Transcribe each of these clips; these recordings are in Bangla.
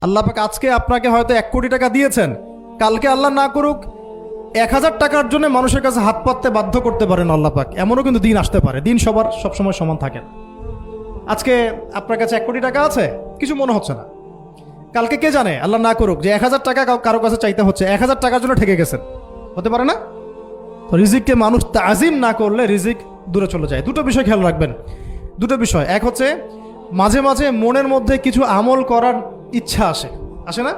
আল্লাহ পাক আজকে আপনাকে হয়তো 1 কোটি টাকা দিয়েছেন, কালকে আল্লাহ না করুক 1000 টাকার জন্য মানুষের কাছে হাত পাততে বাধ্য করতে পারেন আল্লাহ পাক। এমনও কিন্তু দিন আসতে পারে, দিন সবার সবসময় সমান থাকে না। আজকে আপনার কাছে 1 কোটি টাকা আছে, কিছু মনে হচ্ছে না, কালকে কে জানে আল্লাহ না করুক যে 1000 টাকা কারো কাছে চাইতে হচ্ছে, 1000 টাকার জন্য ঠেকে গেছেন, হতে পারে না? তো রিজিককে মানুষ তাজিম না করলে রিজিক দূরে চলে যায়। দুটো বিষয় খেয়াল রাখবেন, দুটো বিষয়। এক হচ্ছে মাঝে মাঝে মনের মধ্যে কিছু আমল করার ইচ্ছা আসে, আসে না?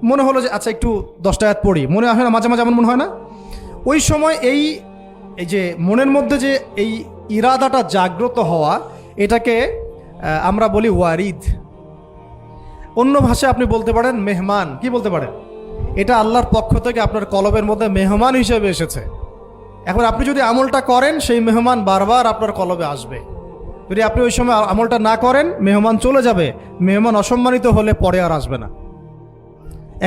মনে হলো যে আচ্ছা একটু 10টা আয়াত পড়ি, মনে আসে না মাঝে মাঝে? এমন মনে হয় না? ওই সময় এই যে মনের মধ্যে যে এই ইরাদাটা জাগ্রত হওয়া, এটাকে আমরা বলি ওয়ারিদ। অন্য ভাষায় আপনি বলতে পারেন মেহমান। কি বলতে পারেন? এটা আল্লাহর পক্ষ থেকে আপনার কলবের মধ্যে মেহমান হিসেবে এসেছে। এখন আপনি যদি আমলটা করেন, সেই মেহমান বারবার আপনার কলবে আসবে। যদি আপনি ওই সময় আমলটা না করেন, মেহমান চলে যাবে, মেহমান অসম্মানিত হলে পরে আর আসবে না।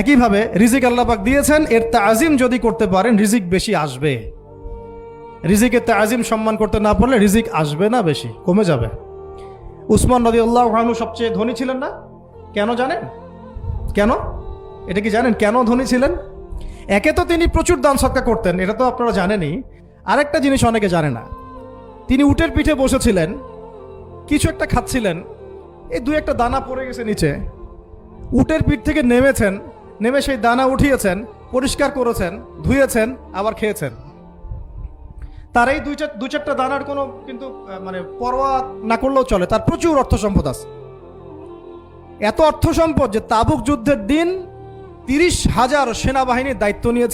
একইভাবে রিজিক আল্লাহ পাক দিয়েছেন, এর তাজিম যদি করতে পারেন রিজিক বেশি আসবে। রিজিকের তাজিম সম্মান করতে না পারলে রিজিক আসবে না, বেশি কমে যাবে। উসমান রাদিয়াল্লাহু আনহু সবচেয়ে ধনী ছিলেন না? কেন জানেন? কেন? এটা কি জানেন কেন ধনী ছিলেন? একে তো তিনি প্রচুর দান সদকা করতেন, এটা তো আপনারা জানেনই। আরেকটা জিনিস অনেকে জানে না, তিনি উটের পিঠে বসেছিলেন, কিছু একটা খাচ্ছিলেন, এই 2-1টা দানা পড়ে গেছে নিচে। উটের পিঠ থেকে নেমেছেন, নেমে সেই দানা উঠিয়েছেন, পরিষ্কার করেছেন, ধুয়েছেন, আবার খেয়েছেন। তার এই 2-4টা দানার কোনো কিন্তু মানে পরোয়া না করলেও চলে, তার প্রচুর অর্থ সম্পদ আছে। এত অর্থ সম্পদ যে তাবুক যুদ্ধের দিন 30,000 সেনাবাহিনীর দায়িত্ব নিয়েছে।